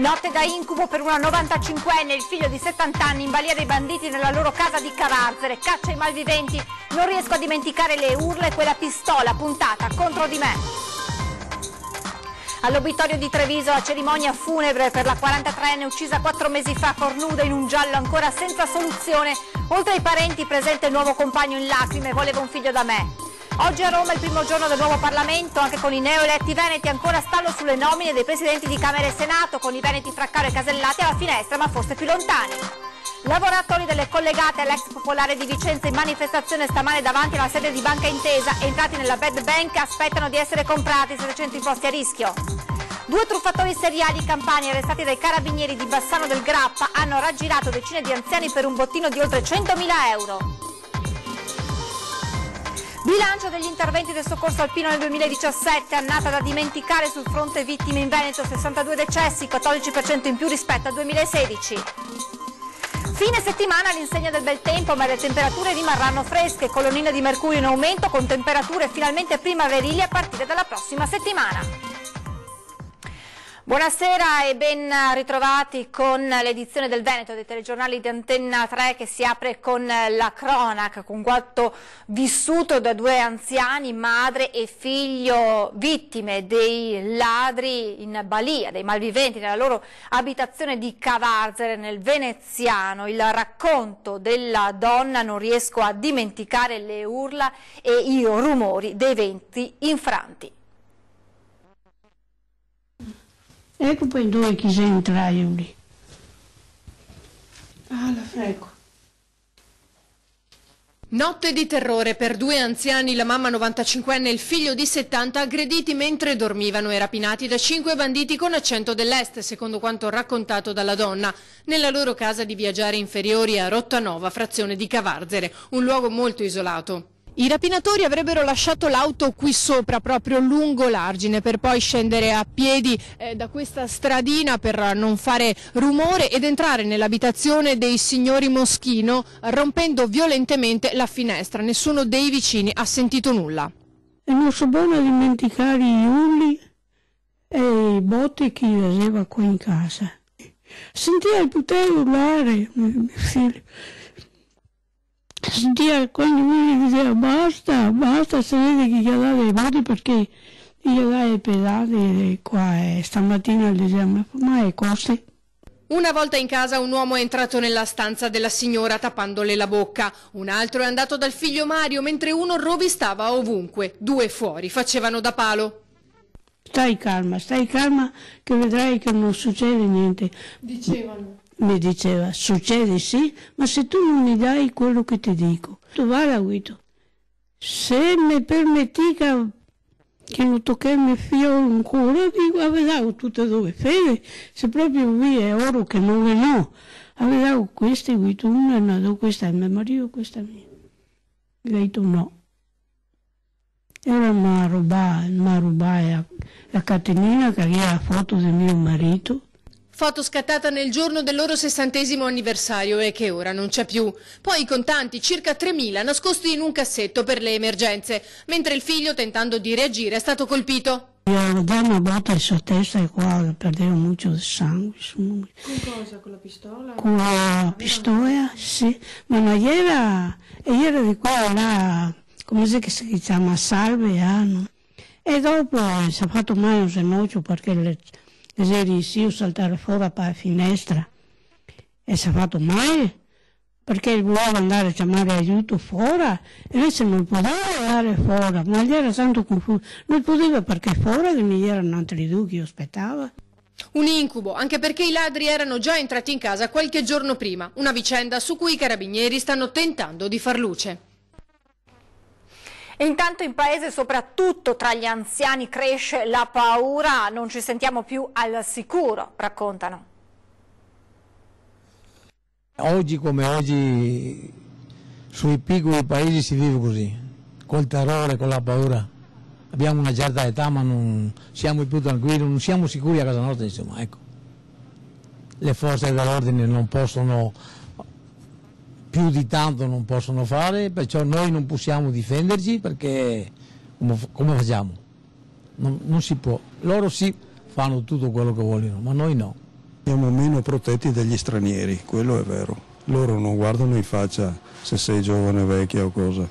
Notte da incubo per una 95enne, il figlio di 70 anni in balia dei banditi nella loro casa di Cavarzere. Caccia ai malviventi, non riesco a dimenticare le urla e quella pistola puntata contro di me. All'obitorio di Treviso la cerimonia funebre per la 43enne uccisa 4 mesi fa cornuda in un giallo ancora senza soluzione. Oltre ai parenti presente il nuovo compagno in lacrime, voleva un figlio da me. Oggi a Roma è il primo giorno del nuovo Parlamento, anche con i neoeletti veneti, ancora stallo sulle nomine dei presidenti di Camera e Senato, con i veneti Fraccaro e Casellati alla finestra, ma forse più lontani. Lavoratori delle collegate all'ex Popolare di Vicenza in manifestazione stamane davanti alla sede di Banca Intesa, entrati nella bad bank, aspettano di essere comprati 700 imposti a rischio. 2 truffatori seriali campani arrestati dai carabinieri di Bassano del Grappa hanno raggirato decine di anziani per un bottino di oltre 100.000 euro. Bilancio degli interventi del soccorso alpino nel 2017, annata da dimenticare sul fronte vittime in Veneto, 62 decessi, 14% in più rispetto al 2016. Fine settimana all'insegna del bel tempo, ma le temperature rimarranno fresche, colonnine di mercurio in aumento con temperature finalmente primaverili a partire dalla prossima settimana. Buonasera e ben ritrovati con l'edizione del Veneto dei telegiornali di Antenna 3 che si apre con la cronaca, con quanto vissuto da 2 anziani, madre e figlio, vittime dei ladri in balia, dei malviventi nella loro abitazione di Cavarzere nel Veneziano. Il racconto della donna, non riesco a dimenticare le urla e i rumori dei venti infranti. Ecco poi dove quise entrare io lì. Ah, la freggo. Notte di terrore per 2 anziani, la mamma 95enne e il figlio di 70, aggrediti mentre dormivano e rapinati da 5 banditi con accento dell'est, secondo quanto raccontato dalla donna, nella loro casa di Viaggiare Inferiori a Rottanova, frazione di Cavarzere, un luogo molto isolato. I rapinatori avrebbero lasciato l'auto qui sopra, proprio lungo l'argine, per poi scendere a piedi da questa stradina per non fare rumore ed entrare nell'abitazione dei signori Moschino, rompendo violentemente la finestra. Nessuno dei vicini ha sentito nulla. E non so bene dimenticare i urli e i botti che aveva qua in casa. Sentiva il potere urlare, mio figlio. Sentia quando mi diceva basta, se vede che gli ha dato i voti perché gli ha dato i pedali qua e stamattina gli diceva ma è cose. Una volta in casa un uomo è entrato nella stanza della signora tappandole la bocca, un altro è andato dal figlio Mario mentre uno rovistava ovunque, 2 fuori facevano da palo. Stai calma che vedrai che non succede niente. Dicevano. Mi diceva, succede sì, ma se tu non mi dai quello che ti dico, tu guarda Guido, se mi permetti che non tocchi il mio figlio ancora, dico, avevo tutte e 2 fede, se proprio qui è oro che non è no, avevo queste Guido, una è nato, questa è mio marito, questa è mia. Ho detto no. Era una roba la catenina che aveva la foto del mio marito. Foto scattata nel giorno del loro 60° anniversario e che ora non c'è più. Poi i contanti, circa 3.000, nascosti in un cassetto per le emergenze, mentre il figlio, tentando di reagire, è stato colpito. Gli avevo dato una botta in sua testa e qua perdeva molto sangue. Con cosa? Con la pistola? Con la pistola, sì, ma non era di qua là, come si chiama, salve, no? E dopo si è fatto male un ginocchio perché ieri sì, saltare fuori per la finestra e si è fatto male perché voleva andare a chiamare aiuto fuori e invece non poteva andare fuori, ma gli era tanto confuso, non poteva perché fuori che mi erano altri 2 che io aspettava. Un incubo, anche perché i ladri erano già entrati in casa qualche giorno prima, una vicenda su cui i carabinieri stanno tentando di far luce. E intanto in paese, soprattutto tra gli anziani, cresce la paura, non ci sentiamo più al sicuro, raccontano. Oggi come oggi sui piccoli paesi si vive così, col terrore, con la paura. Abbiamo una certa età ma non siamo più tranquilli, non siamo sicuri a casa nostra, insomma, ecco. Le forze dell'ordine non possono, più di tanto non possono fare, perciò noi non possiamo difenderci perché come facciamo? Non si può. Loro sì fanno tutto quello che vogliono, ma noi no. Siamo meno protetti dagli stranieri, quello è vero. Loro non guardano in faccia se sei giovane, vecchia o cosa.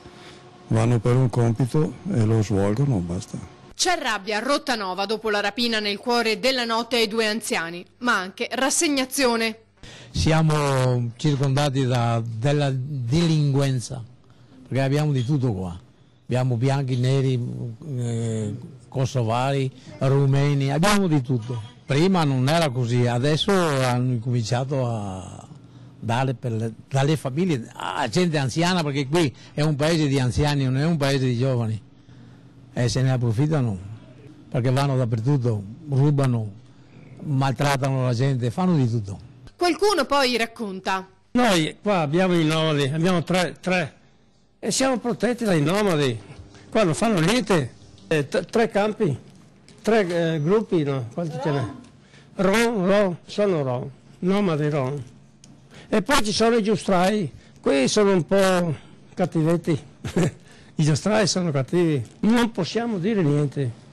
Vanno per un compito e lo svolgono, basta. C'è rabbia a Rottanova dopo la rapina nel cuore della notte ai 2 anziani, ma anche rassegnazione. Siamo circondati della delinquenza, perché abbiamo di tutto qua. Abbiamo bianchi, neri, kosovari, rumeni, abbiamo di tutto. Prima non era così, adesso hanno cominciato a dare dalle famiglie a gente anziana, perché qui è un paese di anziani, non è un paese di giovani. E se ne approfittano, perché vanno dappertutto, rubano, maltrattano la gente, fanno di tutto. Qualcuno poi racconta. Noi qua abbiamo i nomadi, abbiamo tre e siamo protetti dai nomadi. Qua non fanno niente, 3 campi, 3 gruppi, no? Quanti ce n'è? Sono Rom, nomadi Rom. E poi ci sono i giustrai, qui sono un po' cattivetti, i giustrai sono cattivi, non possiamo dire niente.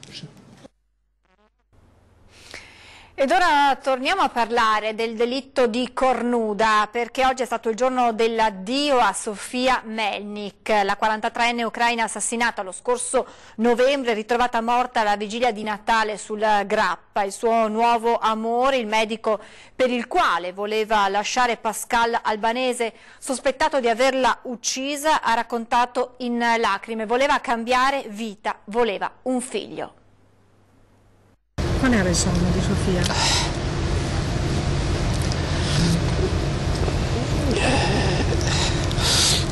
Ed ora torniamo a parlare del delitto di cornuda, perché oggi è stato il giorno dell'addio a Sofia Melnik, la 43enne ucraina assassinata lo scorso novembre, ritrovata morta alla vigilia di Natale sul Grappa. Il suo nuovo amore, il medico per il quale voleva lasciare Pascal Albanese, sospettato di averla uccisa, ha raccontato in lacrime: voleva cambiare vita, voleva un figlio. Qual era il sogno di Sofia?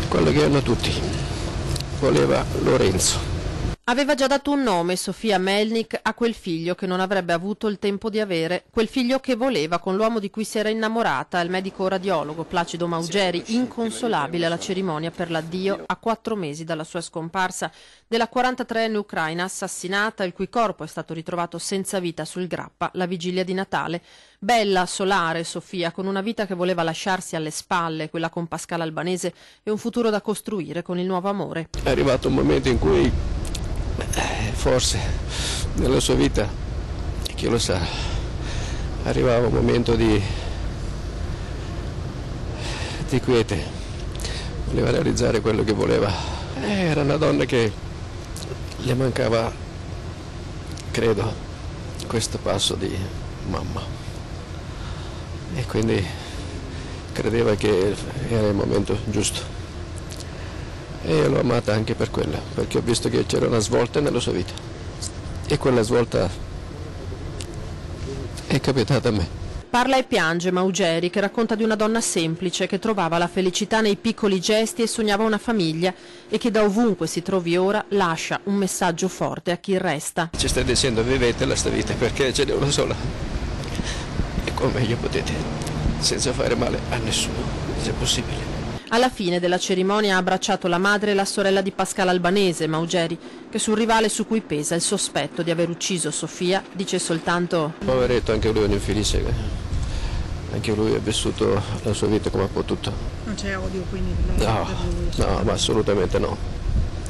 Quello che hanno tutti. Voleva Lorenzo. Aveva già dato un nome, Sofia Melnik, a quel figlio che non avrebbe avuto il tempo di avere, quel figlio che voleva con l'uomo di cui si era innamorata, il medico radiologo Placido Maugeri, inconsolabile alla cerimonia per l'addio, a 4 mesi dalla sua scomparsa, della 43enne ucraina assassinata, il cui corpo è stato ritrovato senza vita sul Grappa la vigilia di Natale. Bella, solare Sofia, con una vita che voleva lasciarsi alle spalle, quella con Pascal Albanese, e un futuro da costruire con il nuovo amore. È arrivato un momento in cui forse nella sua vita, chi lo sa, arrivava un momento di quiete, voleva realizzare quello che voleva. Era una donna che le mancava, credo, questo passo di mamma, e quindi credeva che era il momento giusto. E io l'ho amata anche per quella, perché ho visto che c'era una svolta nella sua vita, e quella svolta è capitata a me. Parla e piange Maugeri, che racconta di una donna semplice che trovava la felicità nei piccoli gesti e sognava una famiglia, e che da ovunque si trovi ora lascia un messaggio forte a chi resta. Ci stai dicendo: vivetela sta vita, perché ce n'è una sola, e come meglio potete, senza fare male a nessuno, se possibile. Alla fine della cerimonia ha abbracciato la madre e la sorella di Pascal Albanese, Maugeri, che sul rivale su cui pesa il sospetto di aver ucciso Sofia dice soltanto: poveretto, anche lui è un infelice, anche lui ha vissuto la sua vita come ha potuto. Non c'è odio quindi per lui? No, ma assolutamente no,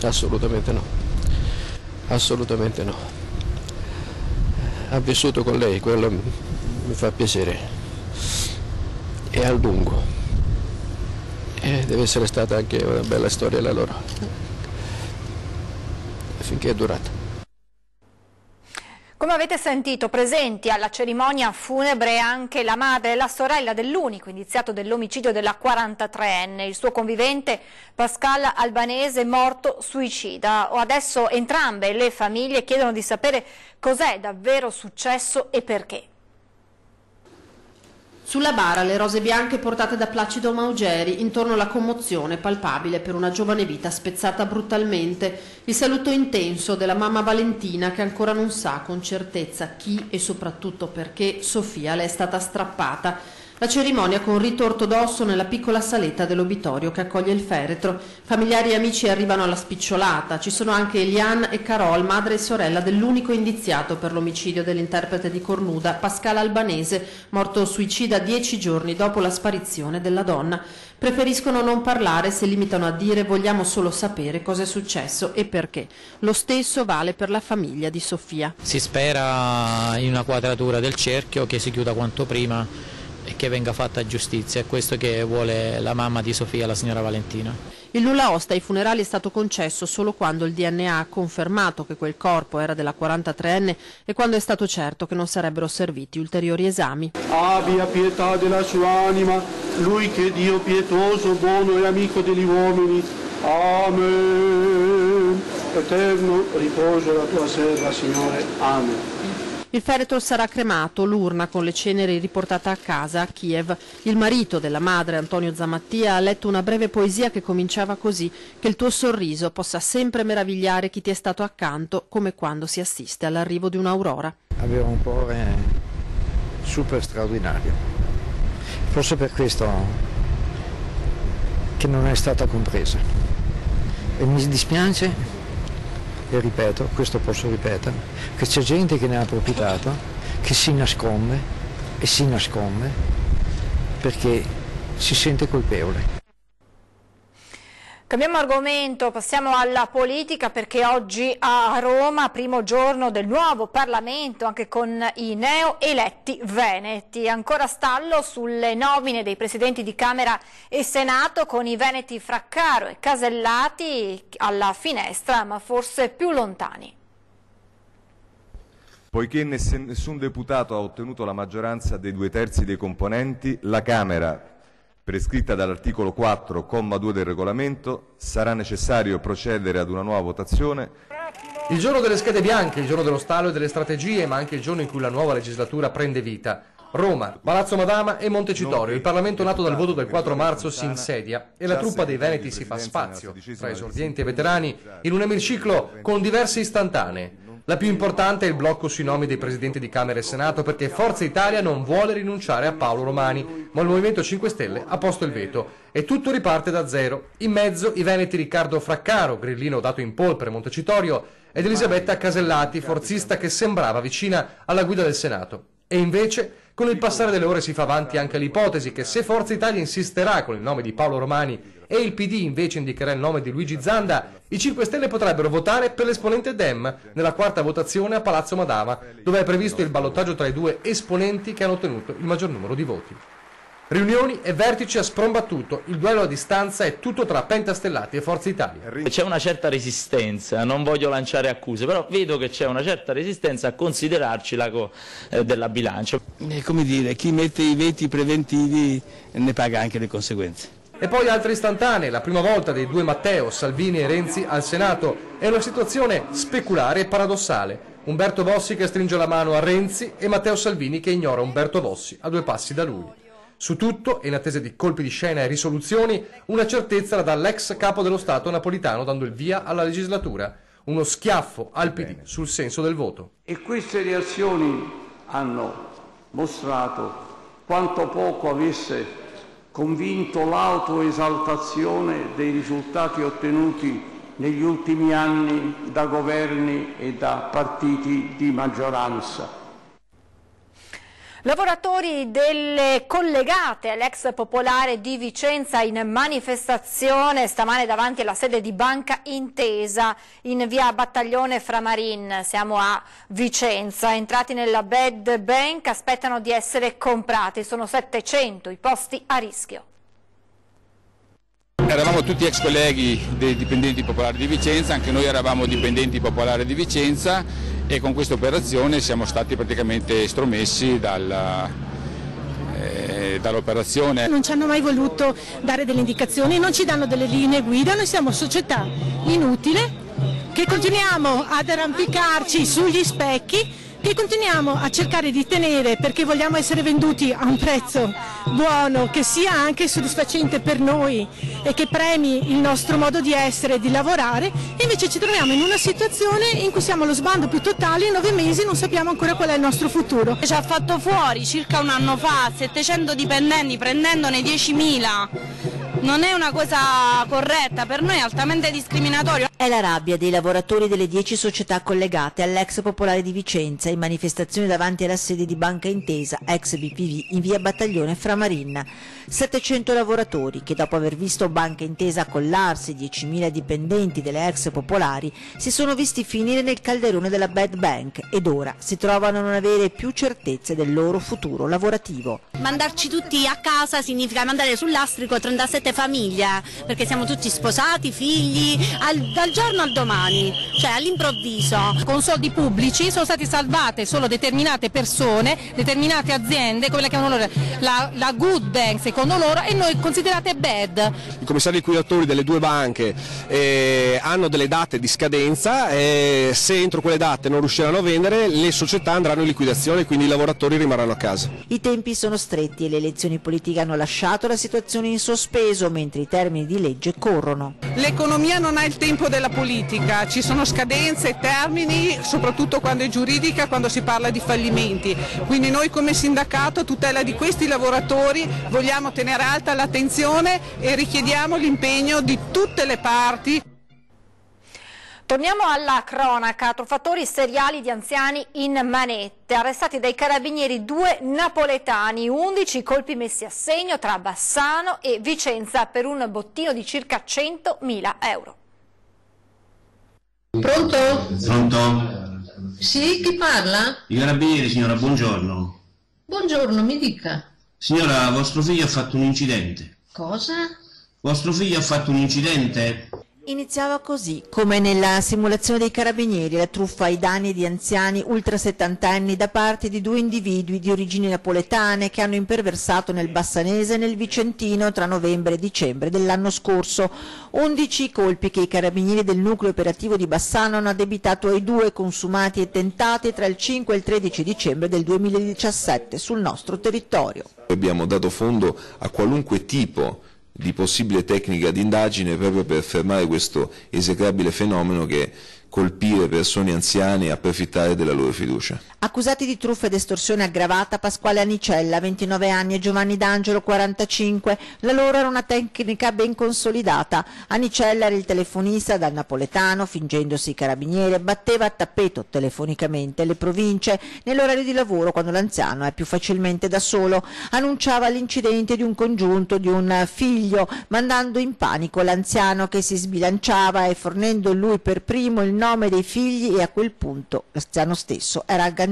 assolutamente no, assolutamente no. Ha vissuto con lei, quello mi fa piacere, e a lungo. E deve essere stata anche una bella storia la loro, finché è durata. Come avete sentito, presenti alla cerimonia funebre anche la madre e la sorella dell'unico indiziato dell'omicidio della 43enne, il suo convivente Pascal Albanese, morto suicida. Adesso entrambe le famiglie chiedono di sapere cos'è davvero successo e perché. Sulla bara le rose bianche portate da Placido Maugeri, intorno la commozione palpabile per una giovane vita spezzata brutalmente, il saluto intenso della mamma Valentina che ancora non sa con certezza chi e soprattutto perché Sofia le è stata strappata. La cerimonia con rito ortodosso nella piccola saletta dell'obitorio che accoglie il feretro. Familiari e amici arrivano alla spicciolata. Ci sono anche Eliane e Carol, madre e sorella dell'unico indiziato per l'omicidio dell'interprete di Cornuda, Pascal Albanese, morto suicida 10 giorni dopo la sparizione della donna. Preferiscono non parlare, si limitano a dire: vogliamo solo sapere cosa è successo e perché. Lo stesso vale per la famiglia di Sofia. Si spera in una quadratura del cerchio che si chiuda quanto prima e che venga fatta giustizia. È questo che vuole la mamma di Sofia, la signora Valentina. Il nulla osta ai funerali è stato concesso solo quando il DNA ha confermato che quel corpo era della 43enne e quando è stato certo che non sarebbero serviti ulteriori esami. Abbia pietà della sua anima, lui che è Dio pietoso, buono e amico degli uomini. Amen. Eterno riposo la tua serva, Signore. Amen. Il feretro sarà cremato, l'urna con le ceneri riportata a casa a Kiev. Il marito della madre, Antonio Zamattia, ha letto una breve poesia che cominciava così: che il tuo sorriso possa sempre meravigliare chi ti è stato accanto, come quando si assiste all'arrivo di un'aurora. Aveva un cuore super straordinario, forse per questo che non è stata compresa. E mi dispiace, e ripeto, questo posso ripetere, che c'è gente che ne ha approfittato, che si nasconde e si nasconde perché si sente colpevole. Cambiamo argomento, passiamo alla politica, perché oggi a Roma, primo giorno del nuovo Parlamento, anche con i neoeletti veneti. Ancora stallo sulle nomine dei presidenti di Camera e Senato, con i veneti Fraccaro e Casellati alla finestra, ma forse più lontani. Poiché nessun deputato ha ottenuto la maggioranza dei 2/3 dei componenti, la Camera, prescritta dall'articolo 4, comma 2 del regolamento, sarà necessario procedere ad una nuova votazione. Il giorno delle schede bianche, il giorno dello stallo e delle strategie, ma anche il giorno in cui la nuova legislatura prende vita. Roma, Palazzo Madama e Montecitorio. Il Parlamento nato dal voto del 4 marzo si insedia e la truppa dei veneti si fa spazio, tra esordienti e veterani, in un emiciclo con diverse istantanee. La più importante è il blocco sui nomi dei presidenti di Camera e Senato, perché Forza Italia non vuole rinunciare a Paolo Romani, ma il Movimento 5 Stelle ha posto il veto e tutto riparte da zero. In mezzo i veneti Riccardo Fraccaro, grillino dato in polvere Montecitorio, ed Elisabetta Casellati, forzista che sembrava vicina alla guida del Senato. E invece, con il passare delle ore si fa avanti anche l'ipotesi che se Forza Italia insisterà con il nome di Paolo Romani e il PD invece indicherà il nome di Luigi Zanda, i 5 Stelle potrebbero votare per l'esponente Dem nella quarta votazione a Palazzo Madama, dove è previsto il ballottaggio tra i due esponenti che hanno ottenuto il maggior numero di voti. Riunioni e vertici a sprombattuto, il duello a distanza è tutto tra Pentastellati e Forza Italia. C'è una certa resistenza, non voglio lanciare accuse, però vedo che c'è una certa resistenza a considerarci l'ago della bilancia. Come dire, chi mette i veti preventivi ne paga anche le conseguenze. E poi altre istantanee, la prima volta dei due Matteo, Salvini e Renzi al Senato, è una situazione speculare e paradossale. Umberto Bossi che stringe la mano a Renzi e Matteo Salvini che ignora Umberto Bossi a 2 passi da lui. Su tutto, e in attesa di colpi di scena e risoluzioni, una certezza la dà l'ex capo dello Stato Napolitano dando il via alla legislatura. Uno schiaffo al PD sul senso del voto. E queste reazioni hanno mostrato quanto poco avesse convinto l'autoesaltazione dei risultati ottenuti negli ultimi anni da governi e da partiti di maggioranza. Lavoratori delle collegate all'ex Popolare di Vicenza in manifestazione stamane davanti alla sede di Banca Intesa in via Battaglione Framarin. Siamo a Vicenza, entrati nella Bad Bank, aspettano di essere comprati, sono 700 i posti a rischio. Eravamo tutti ex colleghi dei dipendenti popolari di Vicenza, anche noi eravamo dipendenti popolari di Vicenza e con questa operazione siamo stati praticamente estromessi dall'operazione. Non ci hanno mai voluto dare delle indicazioni, non ci danno delle linee guida, noi siamo società inutile che continuiamo ad arrampicarci sugli specchi che continuiamo a cercare di tenere perché vogliamo essere venduti a un prezzo buono, che sia anche soddisfacente per noi e che premi il nostro modo di essere e di lavorare, e invece ci troviamo in una situazione in cui siamo allo sbando più totale, in 9 mesi non sappiamo ancora qual è il nostro futuro. Ci ha fatto fuori circa un anno fa 700 dipendenti prendendone 10.000. Non è una cosa corretta, per noi è altamente discriminatorio. È la rabbia dei lavoratori delle 10 società collegate all'ex Popolare di Vicenza in manifestazione davanti alla sede di Banca Intesa, ex BPV, in via Battaglione Framarin. 700 lavoratori che dopo aver visto Banca Intesa collarsi 10.000 dipendenti delle ex Popolari si sono visti finire nel calderone della Bad Bank ed ora si trovano a non avere più certezze del loro futuro lavorativo. Mandarci tutti a casa significa mandare sul lastrico 37 famiglie, perché siamo tutti sposati, figli, dal giorno al domani, cioè all'improvviso. Con soldi pubblici sono state salvate solo determinate persone, determinate aziende, come la chiamano loro, la good bank secondo loro, e noi considerate bad. I commissari liquidatori delle due banche hanno delle date di scadenza e se entro quelle date non riusciranno a vendere, le società andranno in liquidazione, quindi i lavoratori rimarranno a casa. I tempi sono stretti e le elezioni politiche hanno lasciato la situazione in sospeso, mentre i termini di legge corrono. L'economia non ha il tempo della politica, ci sono scadenze e termini, soprattutto quando è giuridica, quando si parla di fallimenti. Quindi noi come sindacato a tutela di questi lavoratori vogliamo tenere alta l'attenzione e richiediamo l'impegno di tutte le parti. Torniamo alla cronaca. Truffatori seriali di anziani in manette. Arrestati dai carabinieri 2 napoletani, 11 colpi messi a segno tra Bassano e Vicenza per un bottino di circa 100.000 euro. Pronto? Pronto? Sì, chi parla? I carabinieri, signora, buongiorno. Buongiorno, mi dica. Signora, vostro figlio ha fatto un incidente. Cosa? Vostro figlio ha fatto un incidente? Iniziava così, come nella simulazione dei carabinieri, la truffa ai danni di anziani ultra settantenni da parte di 2 individui di origini napoletane che hanno imperversato nel Bassanese e nel Vicentino tra novembre e dicembre dell'anno scorso. 11 colpi che i carabinieri del nucleo operativo di Bassano hanno addebitato ai 2 consumati e tentati tra il 5 e il 13 dicembre del 2017 sul nostro territorio. Abbiamo dato fondo a qualunque tipo di possibile tecnica di indagine proprio per fermare questo esecrabile fenomeno che è colpire persone anziane e approfittare della loro fiducia. Accusati di truffa ed estorsione aggravata Pasquale Anicella, 29 anni, e Giovanni D'Angelo, 45. La loro era una tecnica ben consolidata. Anicella era il telefonista dal napoletano, fingendosi carabiniere, batteva a tappeto telefonicamente le province nell'orario di lavoro, quando l'anziano è più facilmente da solo. Annunciava l'incidente di un congiunto di un figlio, mandando in panico l'anziano che si sbilanciava e fornendo lui per primo il nome dei figli, e a quel punto l'anziano stesso era agganciato.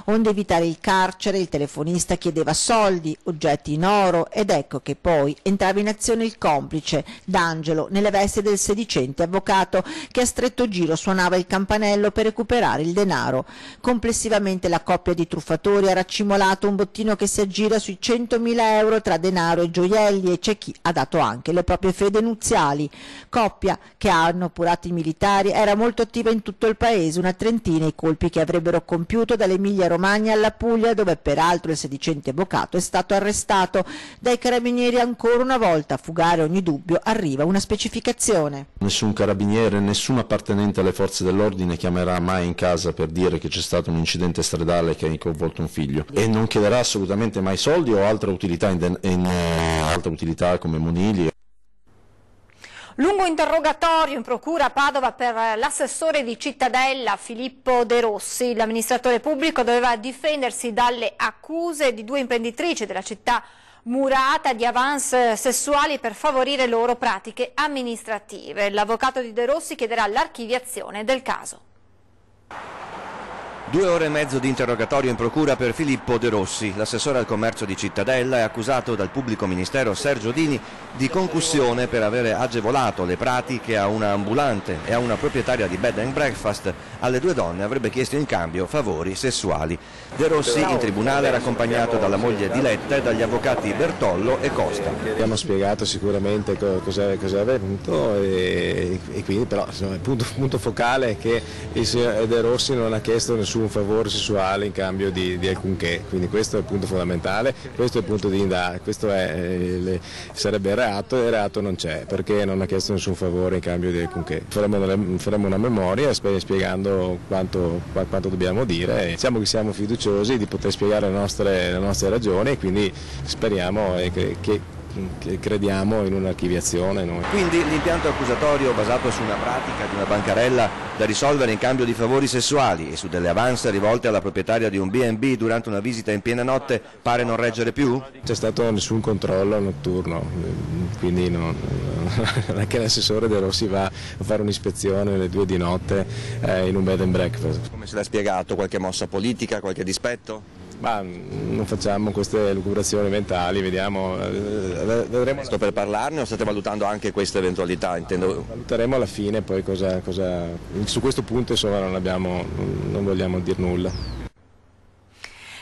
Onde evitare il carcere, il telefonista chiedeva soldi, oggetti in oro, ed ecco che poi entrava in azione il complice, D'Angelo, nelle vesti del sedicente avvocato, che a stretto giro suonava il campanello per recuperare il denaro. Complessivamente la coppia di truffatori ha raccimolato un bottino che si aggira sui 100.000 euro tra denaro e gioielli, e c'è chi ha dato anche le proprie fede nuziali. Coppia che hanno appurato i militari era molto attiva in tutto il paese, una trentina i colpi che avrebbero compiuto dall'Emilia Romagna alla Puglia, dove peraltro il sedicente avvocato è stato arrestato. Dai carabinieri ancora una volta, a fugare ogni dubbio, arriva una specificazione. Nessun carabiniere, nessun appartenente alle forze dell'ordine chiamerà mai in casa per dire che c'è stato un incidente stradale che ha coinvolto un figlio, e non chiederà assolutamente mai soldi o altra utilità, altra utilità come monili. Lungo interrogatorio in procura a Padova per l'assessore di Cittadella Filippo De Rossi. L'amministratore pubblico doveva difendersi dalle accuse di 2 imprenditrici della città murata di avance sessuali per favorire loro pratiche amministrative. L'avvocato di De Rossi chiederà l'archiviazione del caso. 2 ore e mezzo di interrogatorio in procura per Filippo De Rossi. L'assessore al commercio di Cittadella è accusato dal pubblico ministero Sergio Dini di concussione per avere agevolato le pratiche a una ambulante e a una proprietaria di bed and breakfast. Alle 2 donne avrebbe chiesto in cambio favori sessuali. De Rossi in tribunale era accompagnato dalla moglie Diletta e dagli avvocati Bertollo e Costa. Abbiamo spiegato sicuramente cos'è avvenuto e quindi però insomma, il punto focale è che il signor De Rossi non ha chiesto nessun un favore sessuale in cambio di alcunché, quindi questo è il punto fondamentale, questo è il punto di indagine, questo sarebbe il reato non c'è, perché non ha chiesto nessun favore in cambio di alcunché. Faremo una memoria spiegando quanto dobbiamo dire, e siamo fiduciosi di poter spiegare le nostre ragioni, e quindi speriamo che crediamo in un'archiviazione. Quindi l'impianto accusatorio basato su una pratica di una bancarella da risolvere in cambio di favori sessuali e su delle avance rivolte alla proprietaria di un B&B durante una visita in piena notte pare non reggere più? C'è stato nessun controllo notturno, quindi anche l'assessore De Rossi va a fare un'ispezione alle 2 di notte in un bed and breakfast. Come se l'ha spiegato? Qualche mossa politica, qualche dispetto? Ma non facciamo queste lucubrazioni mentali, vedremo. Sto per parlarne o state valutando anche queste eventualità? Valuteremo alla fine, poi su questo punto insomma non vogliamo dire nulla.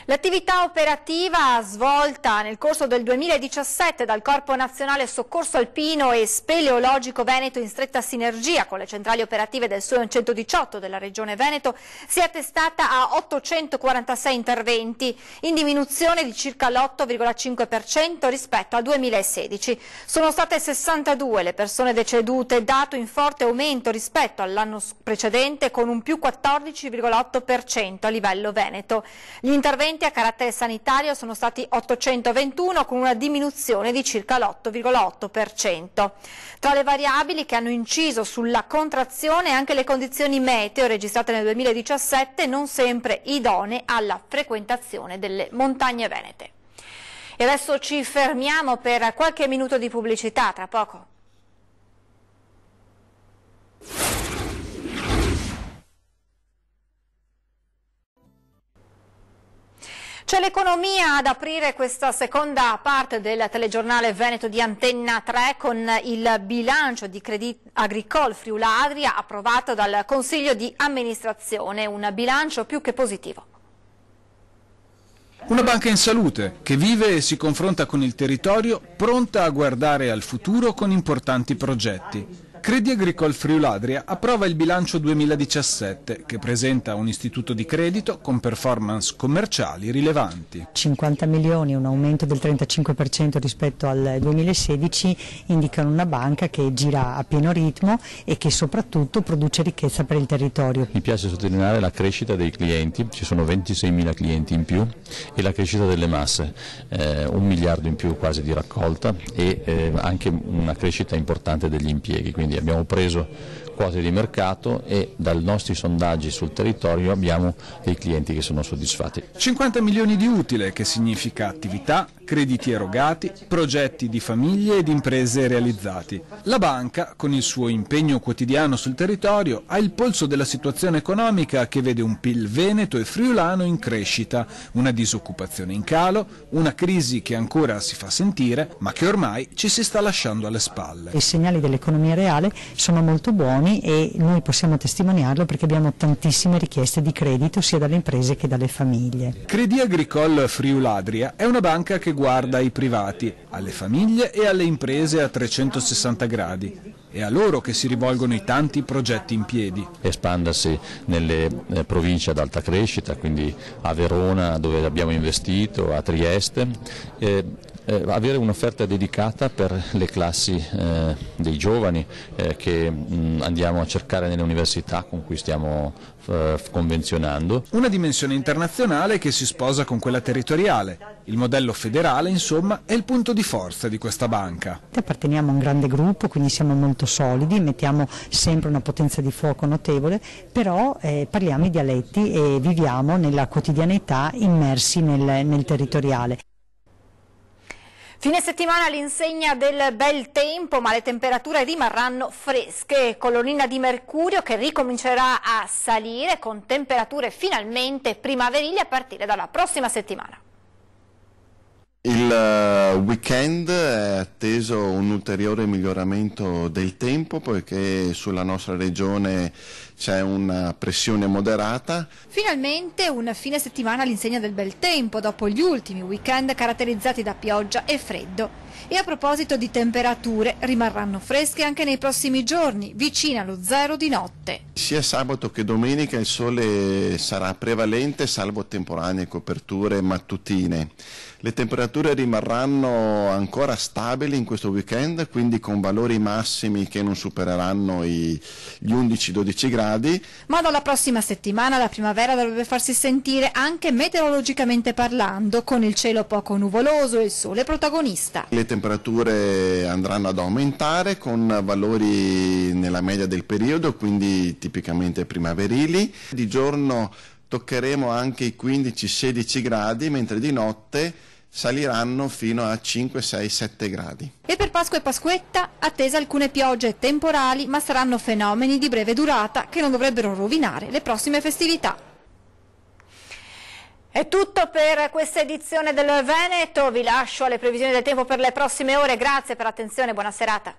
L'attività operativa svolta nel corso del 2017 dal Corpo Nazionale Soccorso Alpino e Speleologico Veneto in stretta sinergia con le centrali operative del SOE 118 della Regione Veneto si è attestata a 846 interventi, in diminuzione di circa l'8,5% rispetto al 2016. Sono state 62 le persone decedute, dato in forte aumento rispetto all'anno precedente, con un più 14,8% a livello veneto. Gli interventi a carattere sanitario sono stati 821, con una diminuzione di circa l'8,8%. Tra le variabili che hanno inciso sulla contrazione anche le condizioni meteo registrate nel 2017, non sempre idonee alla frequentazione delle montagne venete. E adesso ci fermiamo per qualche minuto di pubblicità, tra poco. C'è l'economia ad aprire questa seconda parte del telegiornale Veneto di Antenna 3 con il bilancio di Crédit Agricole Friuli Adria approvato dal Consiglio di amministrazione, un bilancio più che positivo. Una banca in salute che vive e si confronta con il territorio, pronta a guardare al futuro con importanti progetti. Crédit Agricole Friuli Adria approva il bilancio 2017 che presenta un istituto di credito con performance commerciali rilevanti. 50 milioni, un aumento del 35% rispetto al 2016, indicano una banca che gira a pieno ritmo e che soprattutto produce ricchezza per il territorio. Mi piace sottolineare la crescita dei clienti, ci sono 26.000 clienti in più, e la crescita delle masse, 1 miliardo in più quasi di raccolta e anche una crescita importante degli impieghi. Quindi abbiamo preso quote di mercato e dai nostri sondaggi sul territorio abbiamo dei clienti che sono soddisfatti. 50 milioni di utile, che significa attività, crediti erogati, progetti di famiglie ed imprese realizzati. La banca, con il suo impegno quotidiano sul territorio, ha il polso della situazione economica che vede un PIL veneto e friulano in crescita, una disoccupazione in calo, una crisi che ancora si fa sentire, ma che ormai ci si sta lasciando alle spalle. I segnali dell'economia reale sono molto buoni e noi possiamo testimoniarlo perché abbiamo tantissime richieste di credito sia dalle imprese che dalle famiglie. Crédit Agricole Friuli Adria è una banca che guarda ai privati, alle famiglie e alle imprese a 360 gradi. È a loro che si rivolgono i tanti progetti in piedi. Espandersi nelle province ad alta crescita, quindi a Verona dove abbiamo investito, a Trieste, avere un'offerta dedicata per le classi dei giovani che andiamo a cercare nelle università con cui stiamo convenzionando. Una dimensione internazionale che si sposa con quella territoriale. Il modello federale, insomma, è il punto di forza di questa banca. Apparteniamo a un grande gruppo, quindi siamo molto solidi, mettiamo sempre una potenza di fuoco notevole, però parliamo i dialetti e viviamo nella quotidianità immersi nel territoriale. Fine settimana all'insegna del bel tempo, ma le temperature rimarranno fresche. Colonnina di mercurio che ricomincerà a salire con temperature finalmente primaverili a partire dalla prossima settimana. Il weekend è atteso un ulteriore miglioramento del tempo poiché sulla nostra regione c'è una pressione moderata. Finalmente un fine settimana all'insegna del bel tempo dopo gli ultimi weekend caratterizzati da pioggia e freddo. E a proposito di temperature, rimarranno fresche anche nei prossimi giorni, vicine allo 0 di notte. Sia sabato che domenica il sole sarà prevalente, salvo temporanee coperture mattutine. Le temperature rimarranno ancora stabili in questo weekend, quindi con valori massimi che non supereranno gli 11-12 gradi. Ma dalla prossima settimana la primavera dovrebbe farsi sentire anche meteorologicamente parlando, con il cielo poco nuvoloso e il sole protagonista. Le temperature andranno ad aumentare con valori nella media del periodo, quindi tipicamente primaverili. Di giorno toccheremo anche i 15-16 gradi, mentre di notte saliranno fino a 5, 6, 7 gradi. E per Pasqua e Pasquetta attese alcune piogge temporali, ma saranno fenomeni di breve durata che non dovrebbero rovinare le prossime festività. È tutto per questa edizione del Veneto, vi lascio alle previsioni del tempo per le prossime ore, grazie per l'attenzione, buona serata.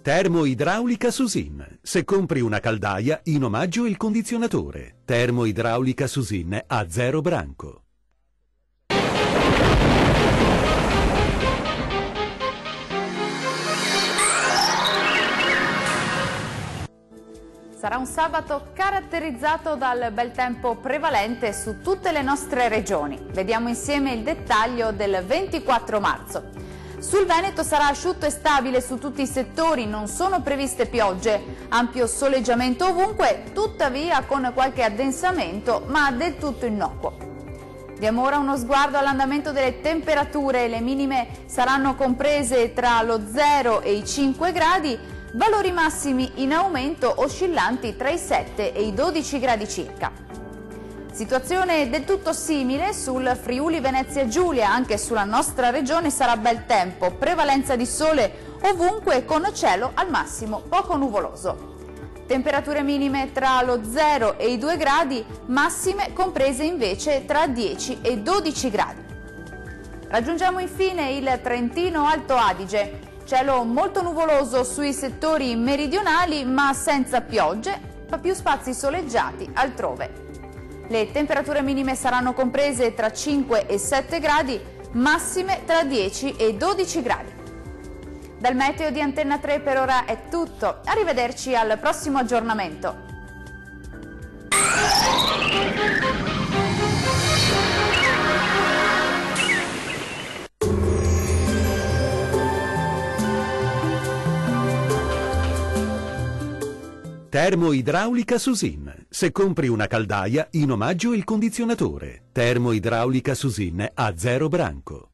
Termoidraulica Susin. Se compri una caldaia, in omaggio il condizionatore. Termoidraulica Susin a 0 branco. Sarà un sabato caratterizzato dal bel tempo prevalente su tutte le nostre regioni. Vediamo insieme il dettaglio del 24 marzo. Sul Veneto sarà asciutto e stabile su tutti i settori, non sono previste piogge, ampio soleggiamento ovunque, tuttavia con qualche addensamento, ma del tutto innocuo. Diamo ora uno sguardo all'andamento delle temperature, le minime saranno comprese tra lo 0 e i 5 gradi, valori massimi in aumento oscillanti tra i 7 e i 12 gradi circa. Situazione del tutto simile sul Friuli Venezia Giulia, anche sulla nostra regione sarà bel tempo, prevalenza di sole ovunque con cielo al massimo poco nuvoloso. Temperature minime tra lo 0 e i 2 gradi, massime comprese invece tra 10 e 12 gradi. Raggiungiamo infine il Trentino Alto Adige, cielo molto nuvoloso sui settori meridionali ma senza piogge, ma più spazi soleggiati altrove. Le temperature minime saranno comprese tra 5 e 7 gradi, massime tra 10 e 12 gradi. Dal meteo di Antenna 3 per ora è tutto, arrivederci al prossimo aggiornamento. Termoidraulica Susin. Se compri una caldaia, in omaggio il condizionatore. Termoidraulica Susin a 0 branco.